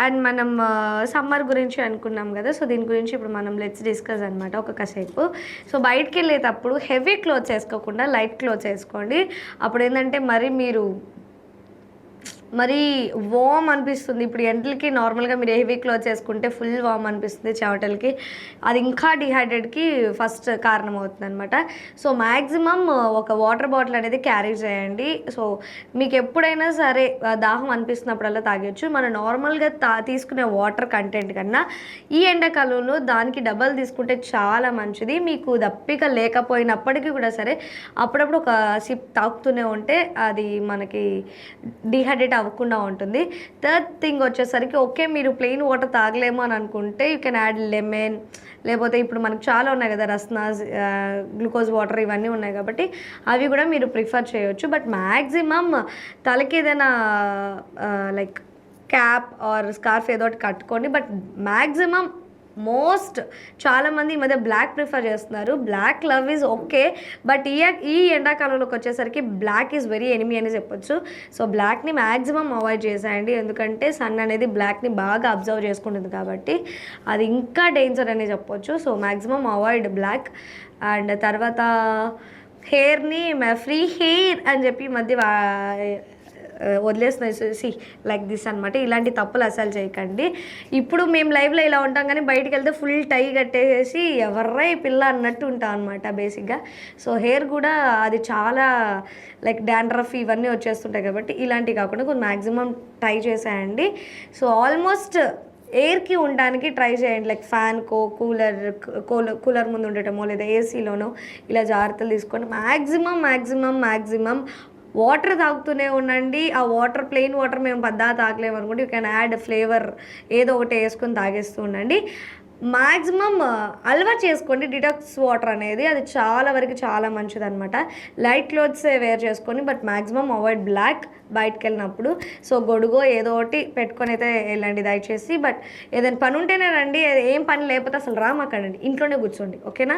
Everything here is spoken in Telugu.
అండ్ మనం సమ్మర్ గురించి అనుకున్నాం కదా, సో దీని గురించి ఇప్పుడు మనం లెట్స్ డిస్కస్ అనమాట ఒక కాసేపు. సో బయటికి వెళ్ళేటప్పుడు హెవీ క్లోత్స్ వేసుకోకుండా లైట్ క్లోత్స్ వేసుకోండి. అప్పుడు ఏంటంటే మరి వామ్ అనిపిస్తుంది. ఇప్పుడు ఎండలకి నార్మల్గా మీరు హెవీ క్లోత్స్ వేసుకుంటే ఫుల్ వామ్ అనిపిస్తుంది చెమటలకి, అది ఇంకా డిహైడ్రేట్కి ఫస్ట్ కారణం అవుతుంది అనమాట. సో మ్యాక్సిమమ్ ఒక వాటర్ బాటిల్ అనేది క్యారీ చేయండి. సో మీకు ఎప్పుడైనా సరే దాహం అనిపిస్తున్నప్పుడల్లా తాగొచ్చు. మనం నార్మల్గా తీసుకునే వాటర్ కంటెంట్ కన్నా ఈ ఎండాకాలంలో దానికి డబల్ తీసుకుంటే చాలా మంచిది. మీకు దప్పిక లేకపోయినప్పటికీ కూడా సరే అప్పుడప్పుడు ఒక సిప్ తాగుతూనే ఉంటే అది మనకి డిహైడ్రేట్ అవ్వకుండా ఉంటుంది. థర్డ్ థింగ్ వచ్చేసరికి ఓకే మీరు ప్లెయిన్ వాటర్ తాగలేము అని అనుకుంటే యూ కెన్ యాడ్ లెమన్, లేకపోతే ఇప్పుడు మనకు చాలా ఉన్నాయి కదా రస్నాస్, గ్లూకోజ్ వాటర్ ఇవన్నీ ఉన్నాయి కాబట్టి అవి కూడా మీరు ప్రిఫర్ చేయొచ్చు. బట్ మ్యాక్సిమమ్ తలకి ఏదైనా లైక్ క్యాప్ ఆర్ స్కార్ఫ్ ఏదో ఒకటి కట్టుకోండి. బట్ మ్యాక్సిమమ్ చాలామంది ఈ మధ్య బ్లాక్ ప్రిఫర్ చేస్తున్నారు. Black love is okay, but ఈ ఎండాకాలంలోకి వచ్చేసరికి బ్లాక్ ఈజ్ వెరీ ఎనిమీ అని చెప్పొచ్చు. సో బ్లాక్ని మ్యాక్సిమం అవాయిడ్ చేసేయండి, ఎందుకంటే సన్ అనేది బ్లాక్ని బాగా అబ్జర్వ్ చేసుకుంటుంది కాబట్టి అది ఇంకా డేంజర్ అని చెప్పొచ్చు. So maximum avoid black. And తర్వాత హెయిర్ని ఫ్రీ హెయిర్ అని చెప్పి ఈ మధ్య వదిలేస్తున్నాయి లైక్ దిస్ అనమాట. ఇలాంటి తప్పులు అసలు చేయకండి. ఇప్పుడు మేము లైవ్లో ఇలా ఉంటాం కానీ బయటికి వెళ్తే ఫుల్ టై కట్టేసి ఎవర్రా ఈ పిల్ల అన్నట్టు ఉంటాం అనమాట బేసిక్గా. సో హెయిర్ కూడా అది చాలా లైక్ డాండ్రఫ్ ఇవన్నీ వచ్చేస్తుంటాయి కాబట్టి ఇలాంటివి కాకుండా కొంచెం మ్యాక్సిమం ట్రై చేసేయండి. సో ఆల్మోస్ట్ ఎయిర్కి ఉండడానికి ట్రై చేయండి, లైక్ ఫ్యాన్కో కూలర్ ముందు ఉండటమో లేదా ఏసీలోనో ఇలా జాగ్రత్తలు తీసుకోండి. మ్యాక్సిమం వాటర్ తాగుతూనే ఉండండి. ఆ వాటర్ ప్లెయిన్ వాటర్ మేము తాగలేము అనుకుంటే యూ కెన్ యాడ్ ఫ్లేవర్ ఏదో ఒకటి వేసుకొని తాగేస్తూ ఉండండి. మ్యాక్సిమం అలవాటు చేసుకోండి డిటాక్స్ వాటర్ అనేది, అది చాలా వరకు చాలా మంచిది అనమాట. లైట్ క్లోత్సే వేర్ చేసుకొని బట్ మ్యాక్సిమం అవాయిడ్ బ్లాక్ బయటకు వెళ్ళినప్పుడు. సో గొడుగో ఏదో ఒకటి పెట్టుకొని అయితే వెళ్ళండి దయచేసి. బట్ ఏదైనా పని ఉంటేనే రండి, ఏం పని లేకపోతే అసలు రామాకండి, ఇంట్లోనే కూర్చోండి, ఓకేనా.